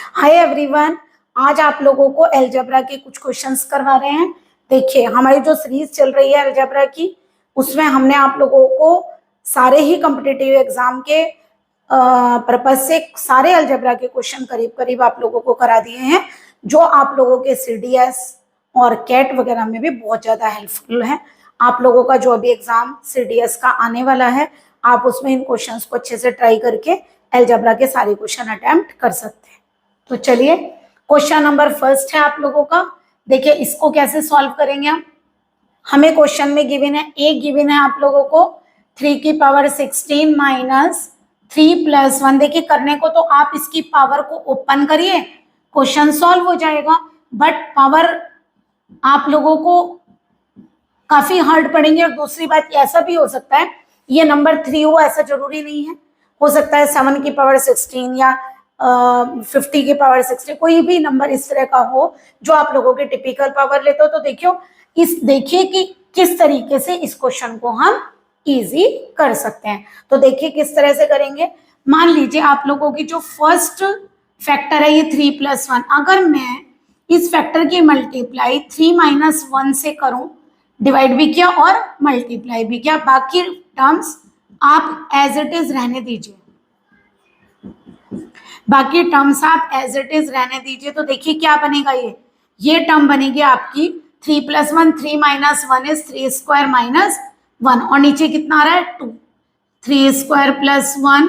Hi everyone, आज आप लोगों को अलजेब्रा के कुछ क्वेश्चंस करवा रहे हैं। देखिए, हमारी जो सीरीज चल रही है अलजेब्रा की, उसमें हमने आप लोगों को सारे ही कॉम्पिटिटिव एग्जाम के पर्पज से सारे अलजेब्रा के क्वेश्चन करीब करीब आप लोगों को करा दिए हैं, जो आप लोगों के सीडीएस और कैट वगैरह में भी बहुत ज्यादा हेल्पफुल है। आप लोगों का जो अभी एग्जाम सीडीएस का आने वाला है, आप उसमें इन क्वेश्चंस को अच्छे से ट्राई करके अलजेब्रा के सारे क्वेश्चन अटेम्प्ट कर सकते हैं। तो चलिए, क्वेश्चन नंबर फर्स्ट है आप लोगों का। देखिए, इसको कैसे सॉल्व करेंगे हम। हमें क्वेश्चन में गिवन है, एक गिवन है आप लोगों को 3 की पावर 16 माइनस 3 प्लस 1। देखिए, करने को तो आप इसकी पावर को ओपन करिए, क्वेश्चन सॉल्व हो जाएगा, बट पावर आप लोगों को काफी हार्ड पड़ेंगे। और दूसरी बात, ऐसा भी हो सकता है ये नंबर 3 हो, ऐसा जरूरी नहीं है। हो सकता है 7 की पावर 16 या 50 की पावर 60, कोई भी नंबर इस तरह का हो जो आप लोगों के टिपिकल पावर लेते हो। तो देखिए कि किस तरीके से इस क्वेश्चन को हम इजी कर सकते हैं। तो देखिए किस तरह से करेंगे। मान लीजिए आप लोगों की जो फर्स्ट फैक्टर है ये 3 प्लस 1, अगर मैं इस फैक्टर की मल्टीप्लाई 3 माइनस 1 से करूं, डिवाइड भी किया और मल्टीप्लाई भी किया, बाकी टर्म्स आप एज इट इज रहने दीजिए, बाकी टर्म्स आप एज इट इज रहने दीजिए। तो देखिए क्या बनेगा, ये टर्म बनेगी आपकी 3 plus 1, 3 minus 1 is 3 square minus 1, और नीचे कितना आ रहा है 2, 3 स्क्वायर प्लस 1,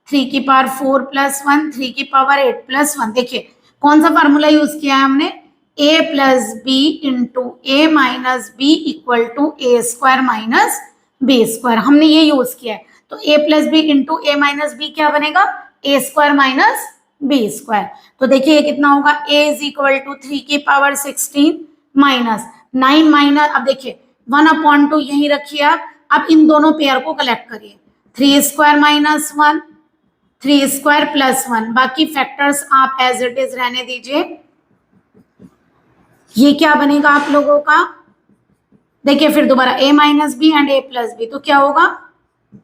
3 की पावर 4 प्लस 1, 3 की पावर 8 प्लस 1। देखिए कौन सा फार्मूला यूज किया है हमने, a plus B into A minus B equal to A square minus B square, हमने ये यूज किया है। तो a plus B into A minus B क्या बनेगा, A square minus B square. तो देखिए ये कितना होगा, a इज इक्वल टू 3 की पावर 16 माइनस 9 माइनस, अब देखिए 1/2 यही रखिए आप। अब इन दोनों पेयर को कलेक्ट करिए, 3 स्क्वायर माइनस 1, 3 स्क्वायर प्लस 1, बाकी फैक्टर्स आप एज इट इज रहने दीजिए। ये क्या बनेगा आप लोगों का, देखिए फिर दोबारा a minus B and a plus B, तो क्या होगा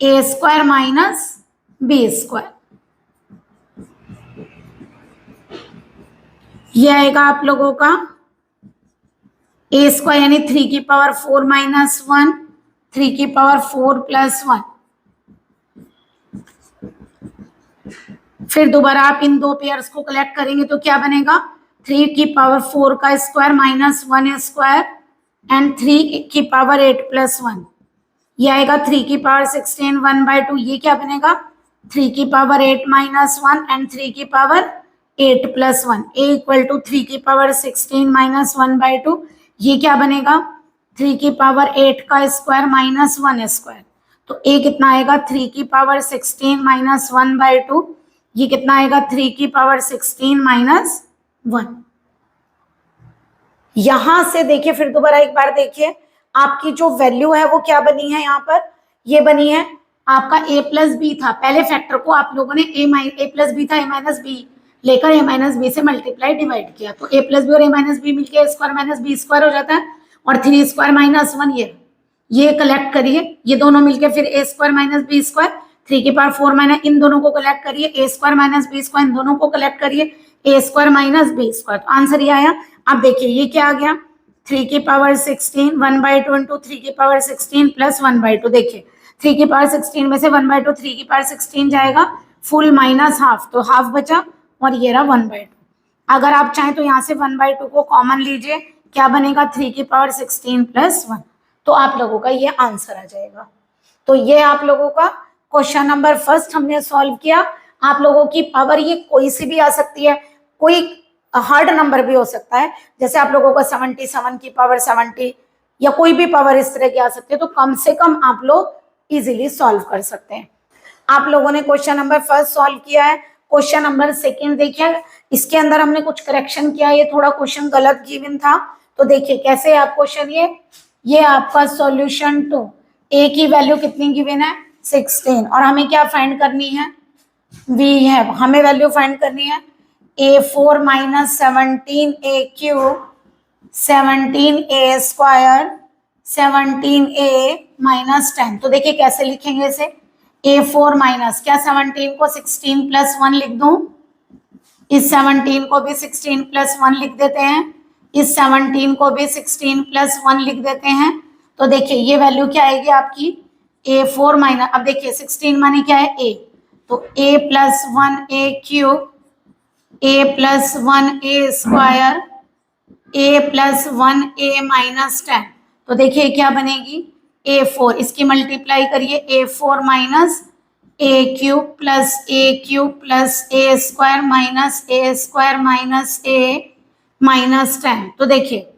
a square minus B square. ये आएगा आप लोगों का a स्क्वायर यानी 3 की पावर 4 माइनस 1, 3 की पावर 4 प्लस 1। फिर दोबारा आप इन दो पेयर्स को कलेक्ट करेंगे तो क्या बनेगा, 3 की पावर 4 का स्क्वायर माइनस 1 स्क्वायर एंड 3 की पावर 8 प्लस 1। ये आएगा 3 की पावर 16 1/2, ये क्या बनेगा 3 की पावर 8 माइनस 1 एंड 3 की power 8 plus 1। a equal to 3 की पावर 16 माइनस 1/2, ये क्या बनेगा 3 की पावर 8 का स्क्वायर माइनस 1 स्क्वायर। तो a कितना आएगा 3 की पावर 16 माइनस 1/2, ये कितना आएगा 3 की पावर 16 माइनस 1। यहां से देखिए फिर दोबारा एक बार देखिए, आपकी जो वैल्यू है वो क्या बनी है, यहाँ पर ये बनी है आपका a प्लस बी था, पहले फैक्टर को आप लोगों ने a प्लस बी था a माइनस बी लेकर a माइनस बी से मल्टीप्लाई डिवाइड किया, तो a प्लस बी और a माइनस बी मिलकर स्क्वायर माइनस बी स्क्वायर हो जाता है, और 3 स्क्वायर माइनस 1 ये कलेक्ट करिए, ये दोनों मिलकर फिर a square minus B square, 3 की पावर 4 माइनस, इन दोनों को कलेक्ट करिए, a square minus B square, इन दोनों को कलेक्ट करिए, a square minus B square. तो आंसर ये आया। अब देखिए ये क्या आ गया, 3 की पावर 16 1/2 इंटू 3 की पावर 16 प्लस 1/2। देखिए 3 की पावर 16 में से 1/2 3 की पावर 16 जाएगा, फुल माइनस हाफ, तो हाफ बचा, और ये रहा 1/2। अगर आप चाहें तो यहाँ से 1/2 को कॉमन लीजिए, क्या बनेगा 3 की पावर 16 प्लस 1, तो आप लोगों का ये आंसर आ जाएगा। तो ये आप लोगों का क्वेश्चन नंबर फर्स्ट हमने सॉल्व किया। आप लोगों की पावर ये कोई सी भी आ सकती है, कोई हार्ड नंबर भी हो सकता है, जैसे आप लोगों का 77 की पावर 70 या कोई भी पावर इस तरह की आ सकती है, तो कम से कम आप लोग इजीली सॉल्व कर सकते हैं। आप लोगों ने क्वेश्चन नंबर फर्स्ट सॉल्व किया है। क्वेश्चन नंबर सेकंड देखिए, इसके अंदर हमने कुछ करेक्शन किया, ये थोड़ा क्वेश्चन गलत गिवन था, तो देखिए कैसे आप क्वेश्चन, ये आपका सॉल्यूशन 2, a की वैल्यू कितनी गिवन है 16, और हमें क्या फाइंड करनी है, v है, हमें वैल्यू फाइंड करनी है a4 minus 17a cube 17a square 17a minus 10। तो देखिए कैसे लिखेंगे इसे, a4 माइनस क्या 17 को 16 प्लस 1 लिख दूं, इस 17 को भी 16 प्लस 1 लिख देते हैं, इस 17 को भी 16 प्लस 1 लिख देते हैं। तो देखिए ये वैल्यू क्या आएगी आपकी A4 माइनस, अब देखिए 16 माने क्या है A, तो A plus 1A cube, A plus 1A square, A plus 1A minus 10। तो देखिए क्या बनेगी A4, इसकी मल्टीप्लाई करिए A4 माइनस ए क्यूब प्लस ए क्यूब प्लस ए स्क्वायर माइनस ए माइनस 10। तो देखिए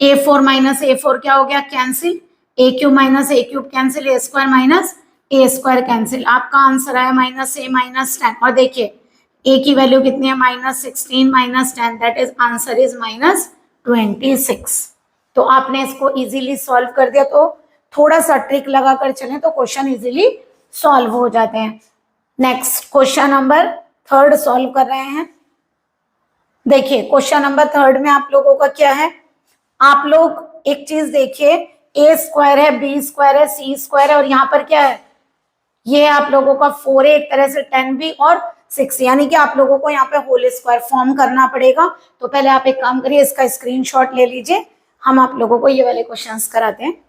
A4 माइनस A4 क्या हो गया, कैंसिल, ए क्यूब माइनस ए क्यूब कैंसिल, ए स्क्वायर माइनस ए स्क्वायर कैंसिल। आपका आंसर आया माइनस ए माइनस 10। और देखिए ए की वैल्यू कितनी है, minus 16 minus 10, that is answer is minus 26। तो आपने इसको इजीली सॉल्व कर दिया। तो थोड़ा सा ट्रिक लगा कर चलें तो क्वेश्चन इजीली सॉल्व हो जाते हैं। नेक्स्ट क्वेश्चन नंबर 3 सॉल्व कर रहे हैं। देखिए क्वेश्चन नंबर 3 में आप लोगों का क्या है, आप लोग एक चीज देखिए, ए स्क्वायर है, बी स्क्वायर है, सी स्क्वायर है, और यहाँ पर क्या है, ये आप लोगों का 4 है, एक तरह से 10b और 6, यानी कि आप लोगों को यहाँ पे होल स्क्वायर फॉर्म करना पड़ेगा। तो पहले आप एक काम करिए, इसका स्क्रीनशॉट ले लीजिए, हम आप लोगों को ये वाले क्वेश्चंस कराते हैं।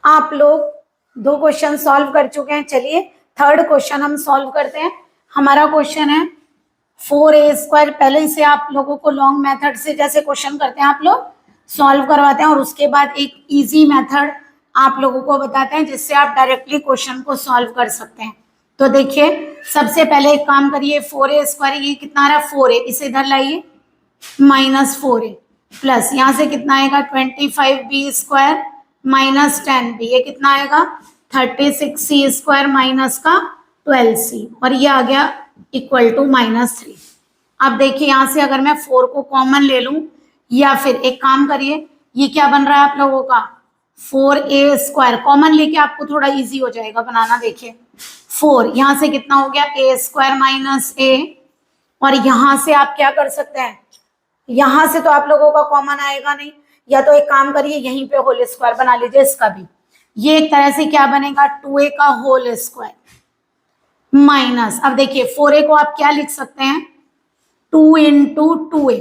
आप लोग 2 क्वेश्चन सॉल्व कर चुके हैं। चलिए 3rd क्वेश्चन हम सॉल्व करते हैं। हमारा क्वेश्चन है 4a स्क्वायर। पहले इसे आप लोगों को लॉन्ग मेथड से जैसे क्वेश्चन करते हैं आप लोग सॉल्व करवाते हैं, और उसके बाद एक इजी मेथड आप लोगों को बताते हैं जिससे आप डायरेक्टली क्वेश्चन को सॉल्व कर सकते हैं। तो देखिए सबसे पहले एक काम करिए, 4a स्क्वायर, ये कितना आ रहा है 4a, इसे इधर लाइए, माइनस 4a प्लस यहाँ से कितना आएगा 25b स्क्वायर माइनस 10b, ये कितना आएगा 36c स्क्वायर माइनस का 12c, और ये आ गया इक्वल टू -3। अब देखिए यहाँ से अगर मैं 4 को कॉमन ले लूं, या फिर एक काम करिए, ये क्या बन रहा है आप लोगों का 4a स्क्वायर, कॉमन लेके आपको थोड़ा इजी हो जाएगा बनाना। देखिए 4 यहाँ से कितना हो गया a स्क्वायर माइनस a, और यहाँ से आप क्या कर सकते हैं, यहाँ से तो आप लोगों का कॉमन आएगा नहीं, या तो एक काम करिए यहीं पे होल स्क्वायर बना लीजिए इसका भी, ये एक तरह से क्या बनेगा 2a का होल स्क्वायर माइनस, अब देखिए 4a को आप क्या लिख सकते हैं 2 इंटू 2a,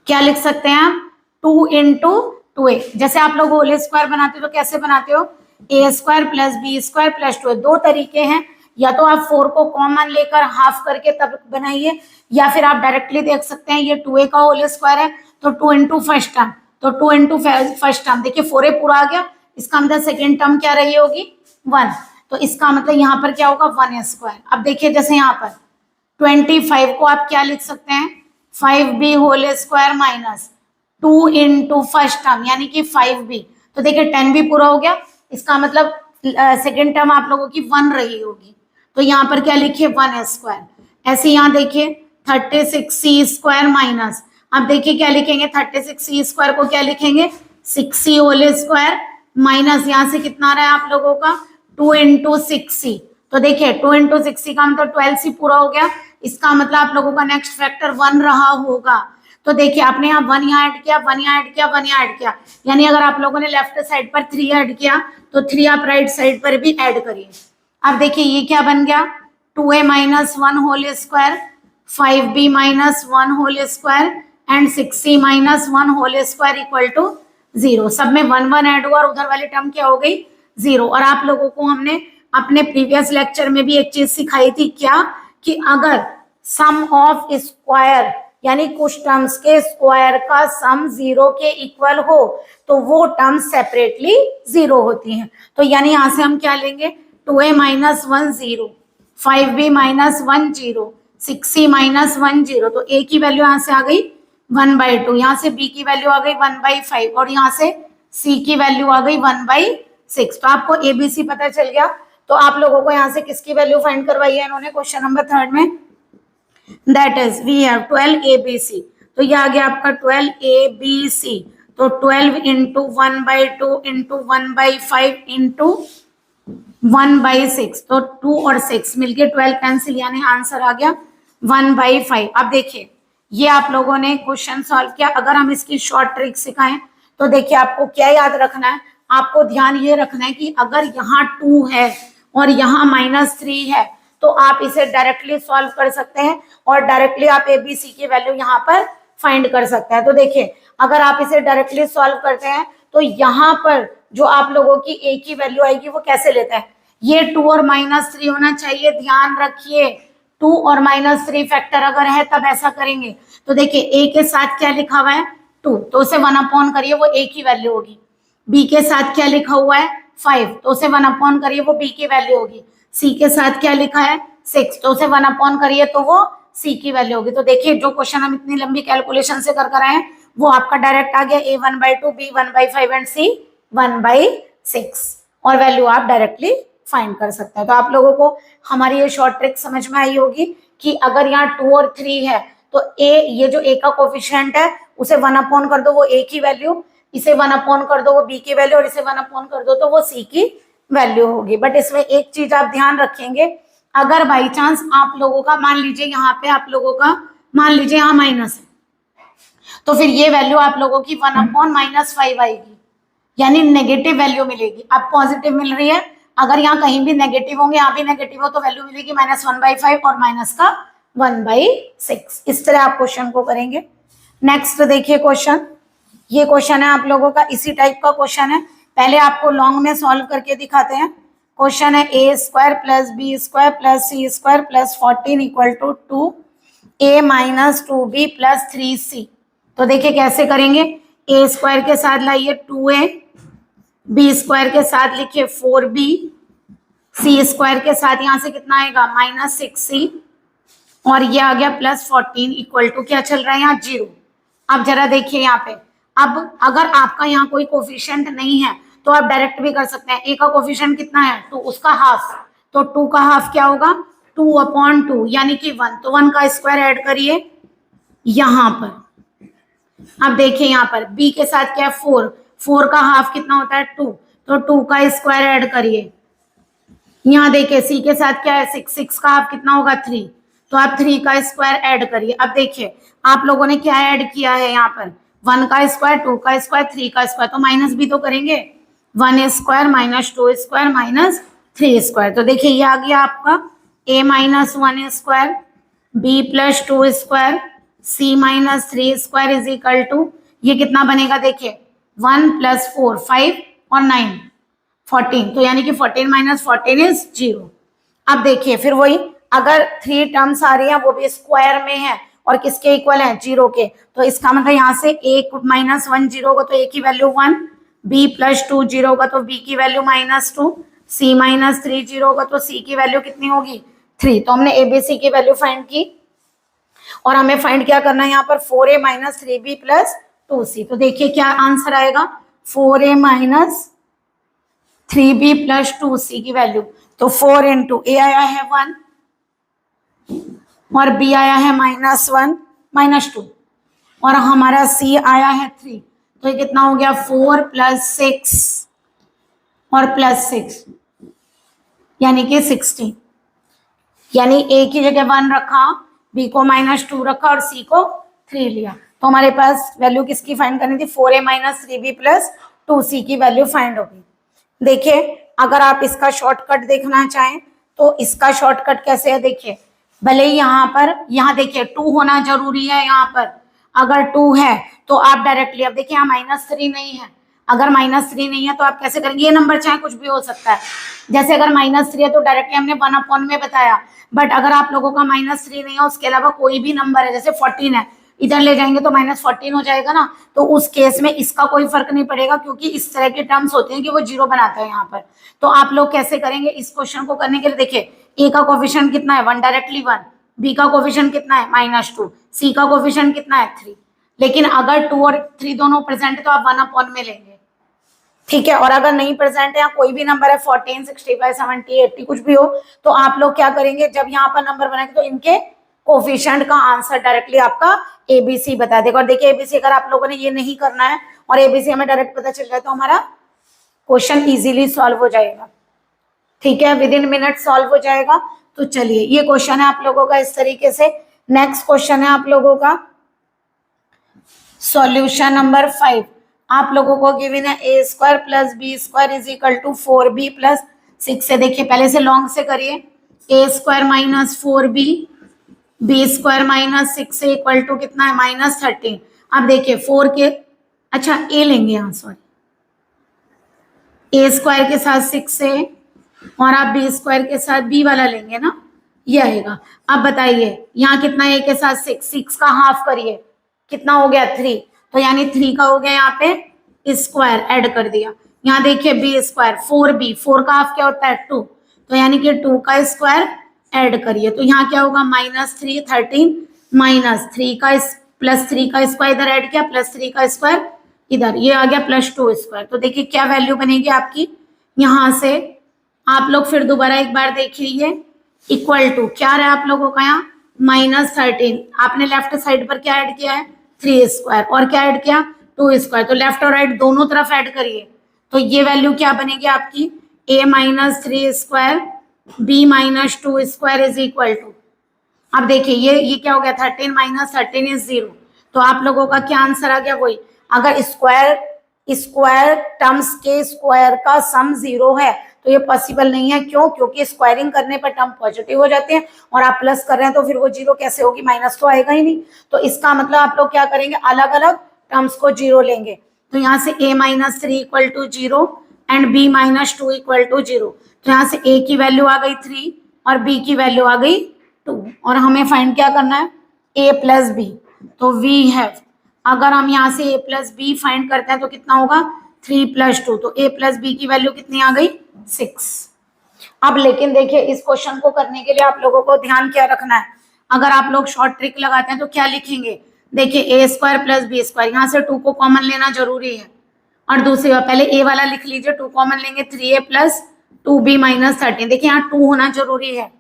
क्या लिख सकते हैं आप 2 इंटू 2a। जैसे आप लोग होल स्क्वायर बनाते हो तो कैसे बनाते हो, a square plus B square plus 2a। 2 तरीके हैं, या तो आप 4 को कॉमन लेकर हाफ करके तब बनाइए, या फिर आप डायरेक्टली देख सकते हैं ये 2a का होल स्क्वायर है तो 2 इंटू फर्स्ट टर्म, तो 2 इंटू फर्स्ट टर्म, देखिए 4a पूरा आ गया, इसका मतलब सेकेंड टर्म क्या रही होगी 1, तो इसका मतलब यहाँ पर क्या होगा 1 स्क्वायर। अब देखिए जैसे यहाँ पर 25 को आप क्या लिख सकते हैं 5b whole square minus 2 into first term यानी कि 5b, तो देखिए 10b पूरा हो गया, इसका मतलब सेकेंड टर्म आप लोगों की 1 रही होगी, तो यहाँ पर क्या लिखिए 1 स्क्वायर। ऐसे यहाँ देखिए 36c स्क्वायर माइनस, अब देखिए क्या लिखेंगे 36c स्क्वायर को क्या लिखेंगे 6c होल स्क्वायर माइनस, यहाँ से कितना आ रहा है आप लोगों का 2 इंटू 6c, तो देखिए 2 इंटू 6c का मतलब 12c पूरा हो गया, इसका मतलब आप लोगों का नेक्स्ट फैक्टर 1 रहा होगा। तो देखिए आपने यहाँ 1 यहाँ ऐड किया, 1 यहाँ ऐड किया, 1 यहाँ ऐड किया, यानी अगर आप लोगों ने लेफ्ट साइड पर 3 ऐड किया तो 3 आप राइट साइड पर भी ऐड करिए। अब देखिए ये क्या बन गया 2a minus 1 whole square, 5b minus 1 whole square and 6c minus 1 whole square equal to 0। सब में 1 1 ऐड हुआ और उधर वाली टर्म क्या हो गई 0। और आप लोगों को हमने अपने प्रीवियस लेक्चर में भी एक चीज सिखाई थी, क्या कि अगर सम ऑफ स्क्वायर यानी कुछ टर्म्स के स्क्वायर का सम 0 के इक्वल हो तो वो टर्म सेपरेटली 0 होती हैं। तो यानी यहाँ से हम क्या लेंगे 2a minus 1 0, 5b minus 1 0, 6c minus 1 0, तो a की वैल्यू यहाँ से आ गई 1/2, यहाँ से b की वैल्यू आ गई 1/5 और यहाँ से c की वैल्यू आ गई 1/6। तो आपको abc पता चल गया। तो आप लोगों को यहाँ से किसकी वैल्यू फाइंड करवाई है इन्होंने क्वेश्चन नंबर 3 में, that is we have 12 abc, तो ये आ गया आपका 12 abc, तो 12 इंटू 1/2 इंटू 1/5 इंटू 1/6, तो 2 और 6 मिलके 12 कैंसिल, यानी आंसर आ गया 1/5। अब देखिए ये आप लोगों ने क्वेश्चन सॉल्व किया। अगर हम इसकी शॉर्ट ट्रिक सिखाएं तो देखिए आपको क्या याद रखना है, आपको ध्यान ये रखना है कि अगर यहाँ 2 है और यहाँ -3 है तो आप इसे डायरेक्टली सॉल्व कर सकते हैं और डायरेक्टली आप ABC की वैल्यू यहाँ पर फाइंड कर सकते हैं। तो देखिए अगर आप इसे डायरेक्टली सॉल्व करते हैं तो यहाँ पर जो आप लोगों की A की वैल्यू आएगी वो कैसे लेते हैं, ये 2 और -3 होना चाहिए। ध्यान रखिए 2 और -3 फैक्टर अगर है तब ऐसा करेंगे। तो देखिए A के साथ क्या लिखा हुआ है 2, तो उसे 1 करिए वो A की वैल्यू होगी। B के साथ क्या लिखा हुआ है 5, तो उसे 1 करिए वो B की वैल्यू होगी। C के साथ क्या लिखा है 6, तो उसे 1 करिए तो वो C की वैल्यू होगी। तो देखिए जो क्वेश्चन हम इतनी लंबी कैलकुलेशन से कर आए हैं वो आपका डायरेक्ट आ गया, A 1/2, B 1/5 एंड C 1/6, और वैल्यू आप डायरेक्टली फाइंड कर सकते हैं। तो आप लोगों को हमारी ये शॉर्ट ट्रिक समझ में आई होगी कि अगर यहाँ 2 और 3 है तो A, ये जो A का कोफिशिएंट है उसे 1 कर दो वो A की वैल्यू, इसे 1 कर दो वो B की वैल्यू, और इसे 1 कर दो तो वो C की वैल्यू होगी। बट इसमें एक चीज आप ध्यान रखेंगे, अगर बाई चांस आप लोगों का मान लीजिए यहाँ पे आप लोगों का मान लीजिए यहाँ माइनस है तो फिर ये वैल्यू आप लोगों की 1/-5 आएगी, यानी नेगेटिव वैल्यू मिलेगी। अब पॉजिटिव मिल रही है, अगर यहाँ कहीं भी नेगेटिव होंगे यहाँ भी नेगेटिव हो तो वैल्यू मिलेगी -1/5 और माइनस का 1/6। इस तरह आप क्वेश्चन को करेंगे। नेक्स्ट देखिए क्वेश्चन, ये क्वेश्चन है आप लोगों का इसी टाइप का क्वेश्चन है, पहले आपको लॉन्ग में सॉल्व करके दिखाते हैं। क्वेश्चन है A² + B² + C² + 14 = 2A - 2B + 3C। तो देखिए कैसे करेंगे, A² के साथ लाइए 2A, B² के साथ लिखिए 4B, C² के साथ यहाँ से कितना आएगा -6C, और ये आ गया +14 = क्या चल रहा है यहाँ 0। अब जरा देखिए यहाँ पे, अब अगर आपका यहाँ कोई कोफिशिएंट नहीं है तो आप डायरेक्ट भी कर सकते हैं। A का कोफिशिएंट कितना है 2, उसका हाफ, तो 2 का हाफ क्या होगा 2/2 यानी कि 1, तो 1 का स्क्वायर ऐड करिए यहाँ पर। अब देखिए यहाँ पर B के साथ क्या है 4, 4 का हाफ कितना होता है 2, तो 2 का स्क्वायर ऐड करिए। यहाँ देखिए C के साथ क्या है 6, 6 का हाफ कितना होगा 3, तो आप 3 का स्क्वायर ऐड करिए। अब देखिए आप लोगों ने क्या ऐड किया है यहाँ पर 1 का स्क्वायर, 2 का स्क्वायर, 3 का स्क्वायर, तो माइनस भी तो करेंगे 1² - 2² - 3²। तो देखिए ये आ गया आपका A - 1², B + 2², C - 3² = ये कितना बनेगा देखिए 1 + 4 5 और 9 14, तो यानी कि 14 - 14 = 0। अब देखिए फिर वही, अगर 3 टर्म्स आ रही है वो भी स्क्वायर में है और किसके इक्वल है 0 के, तो इसका मतलब यहाँ से A - 1 0 होगा तो A की वैल्यू 1, B + 2 0 होगा तो B की वैल्यू -2, C - 3 0 होगा तो C की वैल्यू कितनी होगी 3। तो हमने ABC की वैल्यू फाइंड की और हमें फाइंड क्या करना है यहाँ पर 4A - 3B + 2C। तो देखिए क्या आंसर आएगा 4A - 3B + 2C की वैल्यू, तो 4 × A आया है 1 और B आया है -1 -2 और हमारा C आया है 3, तो ये कितना हो गया 4 + 6 और +6 यानी कि 16, यानी A की जगह 1 रखा, B को -2 रखा और C को 3 लिया। तो हमारे पास वैल्यू किसकी फाइंड करनी थी 4A - 3B + 2C की वैल्यू फाइंड होगी। देखिए अगर आप इसका शॉर्टकट देखना चाहें तो इसका शॉर्टकट कैसे है, देखिए भले ही यहाँ देखिए 2 होना जरूरी है, यहाँ पर अगर 2 है तो आप डायरेक्टली, अब देखिए यहाँ -3 नहीं है, अगर -3 नहीं है तो आप कैसे करेंगे, ये नंबर चाहे कुछ भी हो सकता है, जैसे अगर -3 है तो डायरेक्टली हमने 1 में बताया, बट अगर आप लोगों का -3 नहीं है उसके अलावा कोई भी नंबर है, जैसे 14 है, इधर ले जाएंगे तो -14 हो जाएगा ना, तो उस केस में इसका कोई फर्क नहीं पड़ेगा क्योंकि इस तरह के टर्म्स होते हैं कि वो 0 बनाता है यहाँ पर। तो आप लोग कैसे करेंगे इस क्वेश्चन को करने के लिए, देखिए A का कोफिशिएंट कितना है 1, डायरेक्टली 1, B का कोफिशिएंट कितना है -2, C का कोफिशिएंट कितना है 3, लेकिन अगर 2 और 3 दोनों प्रेजेंट है तो आप 1 में लेंगे, ठीक है। और अगर नहीं प्रेजेंट है या कोई भी नंबर है 14 65 70 80 कुछ भी हो, तो आप लोग क्या करेंगे जब यहाँ पर नंबर बनाएंगे तो इनके कोफिशिएंट का आंसर डायरेक्टली आपका ABC बता देगा। और देखिए ABC अगर आप लोगों ने ये नहीं करना है और ABC हमें डायरेक्ट पता चल जाए तो हमारा क्वेश्चन इजीली सॉल्व हो जाएगा, ठीक है, विद इन मिनट सॉल्व हो जाएगा। तो चलिए ये क्वेश्चन है आप लोगों का इस तरीके से। नेक्स्ट क्वेश्चन है आप लोगों का सॉल्यूशन नंबर 5, आप लोगों को गिवन है A square plus B square is equal to 4b plus 6 से। देखिए पहले से लॉन्ग से करिए, A square minus 4b, B square minus 6 से इक्वल टू कितना है -13। अब देखिए 4 के, अच्छा ए लेंगे यहाँ, सॉरी, ए स्क्वायर के साथ 6 से और आप बी स्क्वायर के साथ बी वाला लेंगे ना, ये आएगा। अब बताइए यहाँ कितना है, ए के साथ 6 का हाफ करिए, कितना हो गया 3, तो यानी 3 का हो गया यहाँ पे स्क्वायर, ऐड कर दिया। यहाँ देखिए बी स्क्वायर 4b, 4 का हाफ क्या होता है 2, तो यानी कि 2 का स्क्वायर ऐड करिए, तो यहाँ क्या होगा -3 13 -3 का +3 का स्क्वायर इधर ऐड किया, +3 का स्क्वायर इधर, ये आ गया +2 स्क्वायर। तो देखिए क्या वैल्यू बनेगी आपकी, यहाँ से आप लोग फिर दोबारा एक बार देखिए, ये इक्वल टू क्या रहा आप लोगों का यहाँ -13, आपने लेफ्ट साइड पर क्या ऐड किया है 3 स्क्वायर, और क्या ऐड किया 2 स्क्वायर, तो लेफ्ट और राइट दोनों तरफ ऐड करिए, तो ये वैल्यू क्या बनेगी आपकी, a -3 square b -2 square is equal to, अब देखिए ये क्या हो गया 13 -13 इज 0, तो आप लोगों का क्या आंसर आ गया वही। अगर स्क्वायर टर्म्स के स्क्वायर का सम 0 है तो ये पॉसिबल नहीं है, क्यों, क्योंकि स्क्वायरिंग करने पर टर्म पॉजिटिव हो जाते हैं, और आप प्लस कर रहे हैं तो फिर वो 0 कैसे होगी, माइनस तो आएगा ही नहीं। तो इसका मतलब आप लोग क्या करेंगे, अलग अलग टर्म्स को 0 लेंगे, तो यहाँ से a -3 equal to 0 and b -2 equal to 0, तो यहाँ से a की वैल्यू आ गई 3 और b की वैल्यू आ गई 2, और हमें फाइंड क्या करना है a प्लस b, तो वी हैव, अगर हम यहाँ से a प्लस बी फाइंड करते हैं तो कितना होगा 3 + 2, तो a प्लस बी की वैल्यू कितनी आ गई 6। अब लेकिन देखिए इस क्वेश्चन को करने के लिए आप लोगों को ध्यान क्या रखना है, अगर आप लोग शॉर्ट ट्रिक लगाते हैं तो क्या लिखेंगे, देखिए a square plus B square, यहाँ से 2 को कॉमन लेना जरूरी है, और दूसरी बात पहले a वाला लिख लीजिए, 2 कॉमन लेंगे 3a प्लस 2b -13, देखिए यहाँ 2 होना जरूरी है,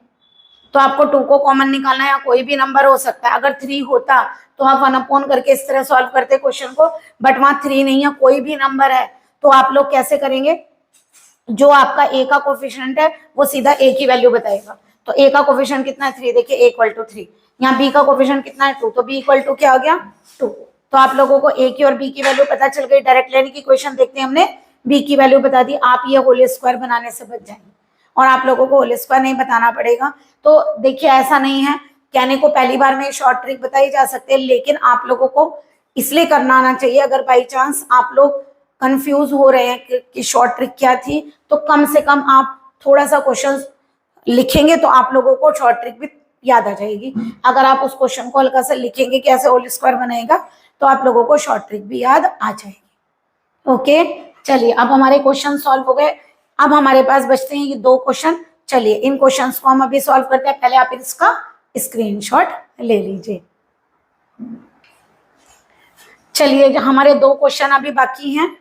तो आपको 2 को कॉमन निकालना है, या कोई भी नंबर हो सकता है, अगर 3 होता तो आप 1/, करके इस तरह सॉल्व करते क्वेश्चन को, बट वहां 3 नहीं है, कोई भी नंबर है, तो आप लोग कैसे करेंगे, जो आपका a का कोफिशिएंट है वो सीधा a की वैल्यू बताएगा, तो a का कोफिशिएंट कितना है 3, देखिए a = 3, यहाँ b का कोफिशिएंट कितना है 2, तो b = क्या हो गया 2, तो आप लोगों को a की और b की वैल्यू पता चल गई। डायरेक्ट लेने की क्वेश्चन देखते हैं, हमने b की वैल्यू बता दी, आप ये होल स्क्वायर बनाने से बच जाएंगे, और आप लोगों को होल स्क्वायर नहीं बताना पड़ेगा। तो देखिए ऐसा नहीं है, कहने को पहली बार में शॉर्ट ट्रिक बताई जा सकते हैं, लेकिन आप लोगों को इसलिए करना आना चाहिए, अगर बाई चांस आप लोग कंफ्यूज हो रहे हैं कि शॉर्ट ट्रिक क्या थी, तो कम से कम आप थोड़ा सा क्वेश्चन लिखेंगे तो आप लोगों को शॉर्ट ट्रिक भी याद आ जाएगी। अगर आप उस क्वेश्चन को हल्का सा लिखेंगे कैसे होल स्क्वायर बनेगा, तो आप लोगों को शॉर्ट ट्रिक भी याद आ जाएगी। ओके, चलिए अब हमारे क्वेश्चन सॉल्व हो गए, अब हमारे पास बचते हैं ये 2 क्वेश्चन। चलिए इन क्वेश्चंस को हम अभी सॉल्व करते हैं, पहले आप इसका स्क्रीनशॉट ले लीजिए। चलिए हमारे 2 क्वेश्चन अभी बाकी हैं,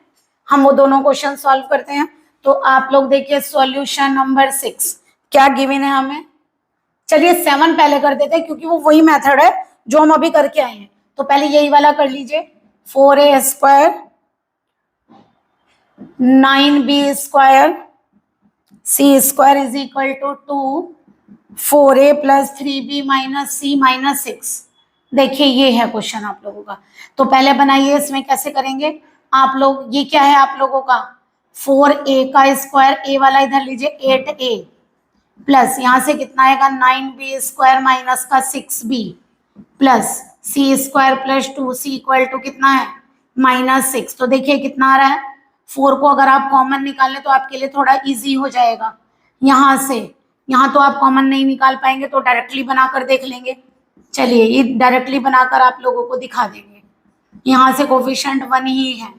हम वो दोनों क्वेश्चन सॉल्व करते हैं। तो आप लोग देखिए सॉल्यूशन नंबर 6 क्या गिवन है हमें, चलिए 7 पहले कर देते हैं क्योंकि वो वही मेथड है जो हम अभी करके आए हैं, तो पहले यही वाला कर लीजिए, 4a square 9b square c square is equal to 2 4a + 3b - c - 6। देखिए ये है क्वेश्चन आप लोगों का, तो पहले बनाइए, इसमें कैसे करेंगे आप लोग, ये क्या है आप लोगों का 4a का स्क्वायर, a वाला इधर लीजिए 8a प्लस यहाँ से कितना आएगा 9b स्क्वायर माइनस का 6b plus c square plus 2c equal to कितना है -6। तो देखिए कितना आ रहा है, 4 को अगर आप कॉमन निकाल लें तो आपके लिए थोड़ा इजी हो जाएगा, यहाँ से यहाँ तो आप कॉमन नहीं निकाल पाएंगे तो डायरेक्टली बनाकर देख लेंगे। चलिए ये डायरेक्टली बनाकर आप लोगों को दिखा देंगे, यहाँ से कोफिशिएंट 1 ही है,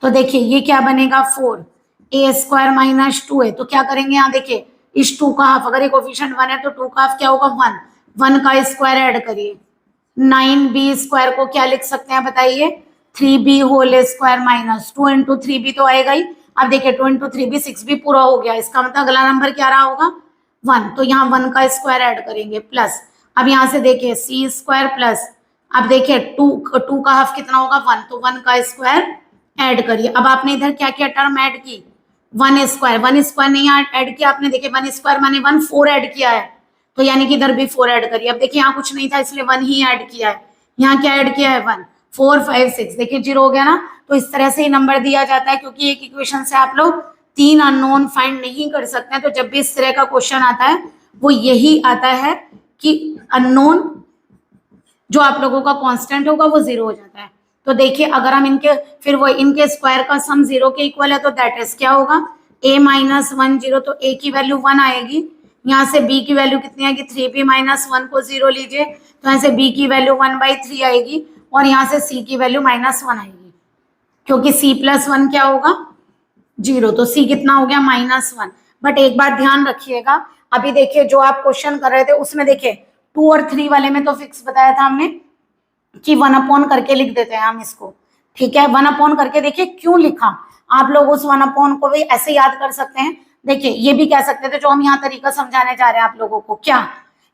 तो देखिए ये क्या बनेगा 4a स्क्वायर माइनस 2 है, तो क्या करेंगे यहाँ देखिए इस 2 का हाफ, अगर ये कोफिशिएंट 1 है तो 2 का हाफ क्या होगा 1 का स्क्वायर ऐड करिए, 9b स्क्वायर को क्या लिख सकते हैं बताइए 3b whole square minus 2 × 3b तो आएगा ही। अब देखिए 2 × 3b 6b पूरा हो गया, इसका मतलब अगला नंबर क्या रहा होगा 1, तो यहाँ 1 का स्क्वायर ऐड करेंगे प्लस, अब यहाँ से देखिए c स्क्वायर प्लस, अब देखिए 2 का हाफ कितना होगा 1, तो 1 का स्क्वायर ऐड करिए। अब आपने इधर क्या क्या टर्म ऐड की 1 स्क्वायर नहीं ऐड किया आपने, देखिए 1 स्क्वायर माने 1, 4 ऐड किया है, तो यानी कि इधर भी 4 ऐड करिए। अब देखिए यहाँ कुछ नहीं था इसलिए 1 ही ऐड किया है, यहाँ क्या ऐड किया है 1, 4 5 6, देखिए 0 हो गया ना। तो इस तरह से ही नंबर दिया जाता है, क्योंकि एक इक्वेशन से आप लोग 3 अननोन फाइंड नहीं कर सकते हैं। तो जब भी इस तरह का क्वेश्चन आता है वो यही आता है कि अननोन जो आप लोगों का कांस्टेंट होगा वो 0 हो जाता है। तो देखिए अगर हम इनके फिर वो इनके स्क्वायर का सम 0 के इक्वल है तो दैट इज क्या होगा, a माइनस 1 0, तो a की वैल्यू 1 आएगी। यहाँ से b की वैल्यू कितनी आएगी, 3b माइनस 1 को 0 लीजिए, तो यहाँ से b की वैल्यू 1/3 आएगी, और यहाँ से c की वैल्यू -1 आएगी, क्योंकि c प्लस 1 क्या होगा 0, तो c कितना हो गया -1। बट एक बात ध्यान रखिएगा, अभी देखिए जो आप क्वेश्चन कर रहे थे उसमें देखिए 2 और 3 वाले में तो फिक्स बताया था हमने कि 1 करके लिख देते हैं हम इसको, ठीक है। 1 करके देखिए क्यों लिखा, आप लोग उस 1 को भी ऐसे याद कर सकते हैं। देखिए ये भी कह सकते थे जो हम यहाँ तरीका समझाने जा रहे हैं आप लोगों को, क्या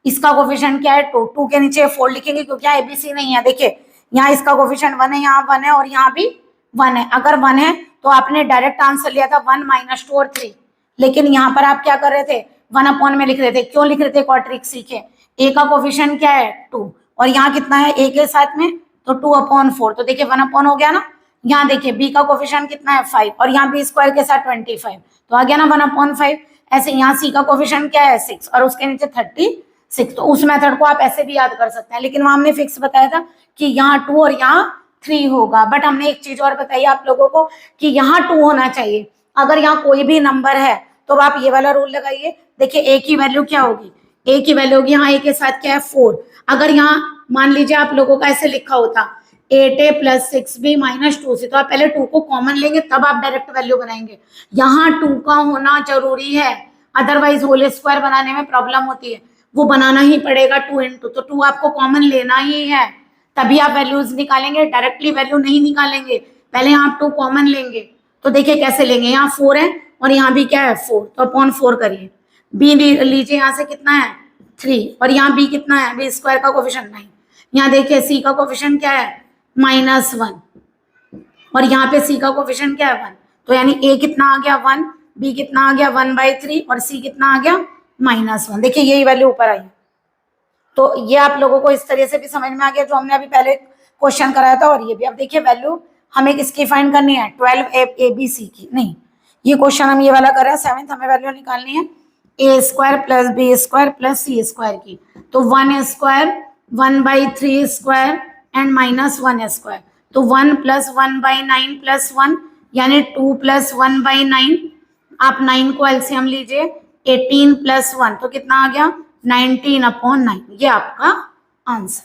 इसका कोफिशिएंट क्या है 2, 2 के नीचे 4 लिखेंगे क्योंकि यहाँ एबीसी नहीं है। देखिए यहाँ इसका कोफिशिएंट 1 है, यहाँ 1 है और यहाँ भी 1 है। अगर 1 है तो आपने डायरेक्ट आंसर लिया था 1 - 2 और 3, लेकिन यहाँ पर आप क्या कर रहे थे 1 में लिख रहे थे। क्यों लिख रहे थे, एक और ट्रिक सीखे। ए का कोफिशिएंट क्या है 2, और यहाँ कितना है ए के साथ में, तो 2/4, तो देखिए 1 हो गया ना। यहाँ देखिए बी का कोफिशिएंट कितना है 5, और यहाँ बी स्क्वायर के साथ 25, तो आ गया ना 1/5। ऐसे यहाँ सी का कोफिशिएंट क्या है 6 और उसके नीचे 36, तो उस मेथड को आप ऐसे भी याद कर सकते हैं, लेकिन वहां हमने फिक्स बताया था कि यहाँ 2 और यहाँ 3 होगा। बट हमने एक चीज और बताई आप लोगों को कि यहाँ 2 होना चाहिए। अगर यहाँ कोई भी नंबर है तो आप ये वाला रूल लगाइए। देखिए ए की वैल्यू क्या होगी, ए की वैल्यू होगी, यहाँ ए के साथ क्या है 4। अगर यहाँ मान लीजिए आप लोगों का ऐसे लिखा होता 8a + 6b - 2 से, तो आप पहले 2 को कॉमन लेंगे तब आप डायरेक्ट वैल्यू बनाएंगे। यहाँ 2 का होना जरूरी है, अदरवाइज होल स्क्वायर बनाने में प्रॉब्लम होती है, वो बनाना ही पड़ेगा 2 × 2, तो 2 आपको कॉमन लेना ही है, तभी आप वैल्यूज निकालेंगे, डायरेक्टली वैल्यू नहीं निकालेंगे, पहले आप 2 कॉमन लेंगे। तो देखिए कैसे लेंगे, यहाँ 4 है और यहाँ भी क्या है 4, तो /4 करिए। बी लीजिए, यहाँ से कितना है 3, और यहाँ बी कितना है, बी स्क्वायर का कोफिशिएंट 9। यहाँ देखिए सी का कोफिशिएंट क्या है -1, और यहाँ पे सी का कोफिशिएंट क्या है 1, तो यानी ए कितना आ गया 1, बी कितना आ गया 1/3, और सी कितना आ गया -1। देखिए यही वैल्यू ऊपर आई। तो ये आप लोगों को इस तरह से भी समझ में आ गया जो हमने अभी पहले क्वेश्चन कराया था, और ये भी। अब देखिए वैल्यू हमें किसकी फाइंड करनी है, 12 ABC की नहीं, ये क्वेश्चन हम ये वाला कर रहे हैं 7th, हमें वैल्यू निकालनी है a² + b² + c² की। तो 1 स्क्वायर 1/3 स्क्वायर एंड -1 स्क्वायर, तो 1 + 1/9 + 1 यानी 2 + 1/9। आप 9 को एलसीएम लीजिए, 18 + 1 तो कितना आ गया 19/9, ये आपका आंसर।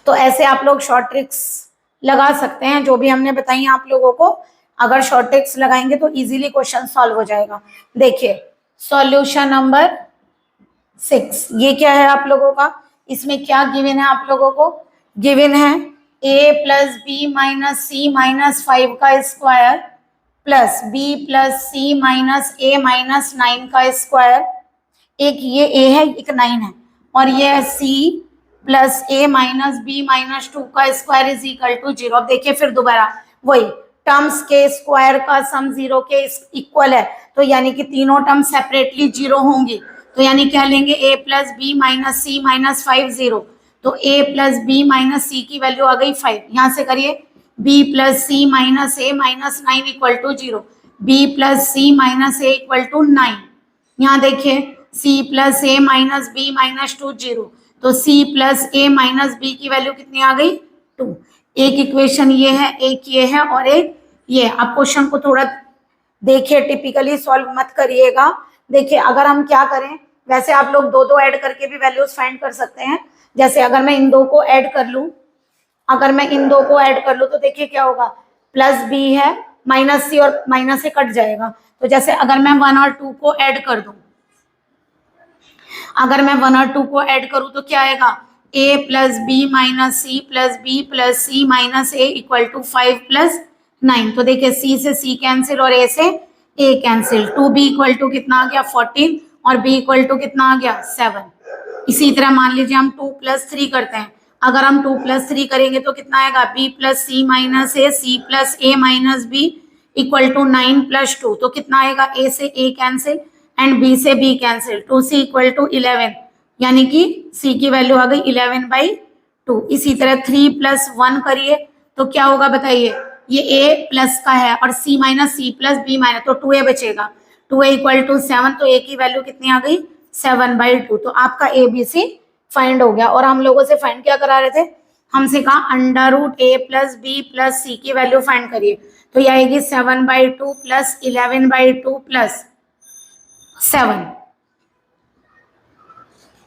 तो ऐसे आप लोग शॉर्ट ट्रिक्स लगा सकते हैं जो भी हमने बताई आप लोगों को। अगर शॉर्ट ट्रिक्स लगाएंगे तो इजीली क्वेश्चन सॉल्व हो जाएगा। देखिए सॉल्यूशन नंबर 6, ये क्या है आप लोगों का, इसमें क्या गिवन है आप लोगों को, गिवन है a + b - c - 5 का square plus b + c - a - 9 का स्क्वायर। एक ये a है, एक 9 है, और ये है c + a - b - 2 का स्क्वायर इज इक्वल टू 0। अब देखिए फिर दोबारा वही टर्म्स के स्क्वायर का सम 0 के इक्वल है, तो यानी कि तीनों टर्म सेपरेटली 0 होंगी, तो यानी क्या लेंगे a + b - c - 5 0, तो a + b - c की वैल्यू आ गई 5। यहाँ से करिए b + c - a - 9 equal to 0, b + c - a equal to 9। यहाँ देखिए c + a - b - 2 0, तो c + a - b की वैल्यू कितनी आ गई 2। एक इक्वेशन ये है, एक ये है, और एक ये। आप क्वेश्चन को थोड़ा देखिए, टिपिकली सॉल्व मत करिएगा। देखिए अगर हम क्या करें, वैसे आप लोग 2 ऐड करके भी वैल्यूज फाइंड कर सकते हैं। जैसे अगर मैं इन 2 को ऐड कर लूं, तो देखिए क्या होगा, +b है, -c और माइनस से कट जाएगा। तो जैसे अगर मैं 1 और 2 को ऐड कर दूं, अगर मैं 1 और 2 को ऐड करूं तो क्या आएगा, a + b - c + b + c - a equal to 5 + 9। तो देखिए c से c कैंसिल और a से a cancel, 2b equal to कितना आ गया 14, और b इक्वल टू कितना आ गया 7। इसी तरह मान लीजिए हम 2 + 3 करते हैं, अगर हम 2 + 3 करेंगे तो कितना आएगा, b + c - a c + a - b equal to 9 + 2, तो कितना आएगा, a से a कैंसिल एंड b से b cancel, 2c equal to 11, यानी कि c की वैल्यू आ गई 11/2। 2। इसी तरह 3 + 1 करिए तो क्या होगा बताइए, ये a प्लस का है और c minus C plus B minus, तो 2a बचेगा। 2a = 7, तो a की वैल्यू कितनी आ गई 7/2। तो आपका a b c फाइंड हो गया। और हम लोगों से फाइंड क्या करा रहे थे, हमसे कहा √a + b + c की वैल्यू फाइंड करिए। तो ये आएगी 7/2 + 11/2 + 7,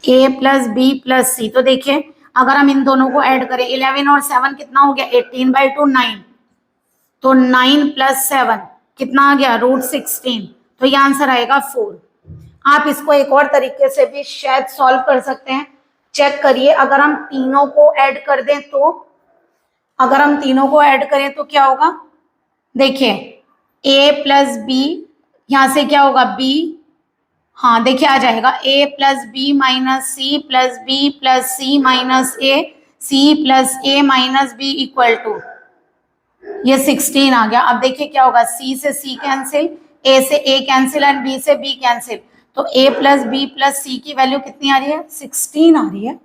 a + b + c। तो देखिए अगर हम इन दोनों को ऐड करें, 11 और 7 कितना हो गया 18/2 9, तो 9 + 7 कितना आ गया √16। तो ये आंसर आएगा 4। आप इसको एक और तरीके से भी शायद सॉल्व कर सकते हैं, चेक करिए। अगर हम तीनों को ऐड कर दें तो, अगर हम तीनों को ऐड करें तो क्या होगा, देखिए a + b, यहां से क्या होगा b, हाँ देखिए आ जाएगा a + b - c + b + c - a, c + a - b = ये 16 आ गया। अब देखिए क्या होगा, c से c कैंसिल, a से a कैंसिल एंड b से b कैंसिल, तो a + b + c की वैल्यू कितनी आ रही है 16 आ रही है।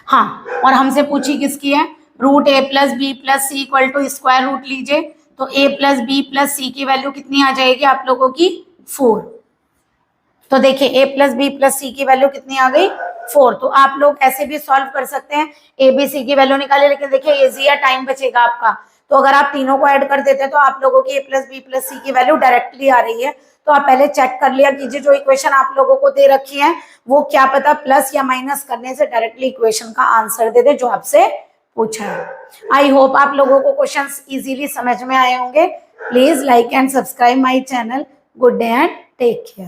हाँ, और हमसे पूछी किसकी है, √a + b + c = square root लीजिए, तो a + b + c की वैल्यू कितनी आ जाएगी आप लोगों की 4। तो देखिए a + b + c की वैल्यू कितनी आ गई 4। तो आप लोग ऐसे भी सॉल्व कर सकते हैं, a b c की वैल्यू निकाले, लेकिन देखिए इजी है, टाइम बचेगा आपका। तो अगर आप तीनों को ऐड कर देते हैं तो आप लोगों की a + b + c की वैल्यू डायरेक्टली आ रही है। तो आप पहले चेक कर लिया कीजिए, जो इक्वेशन आप लोगों को दे रखी है वो क्या पता प्लस या माइनस करने से डायरेक्टली इक्वेशन का आंसर दे दे जो आपसे पूछा है। आई होप आप लोगों को क्वेश्चंस इजीली समझ में आए होंगे। Please like and subscribe my channel. Good day and take care.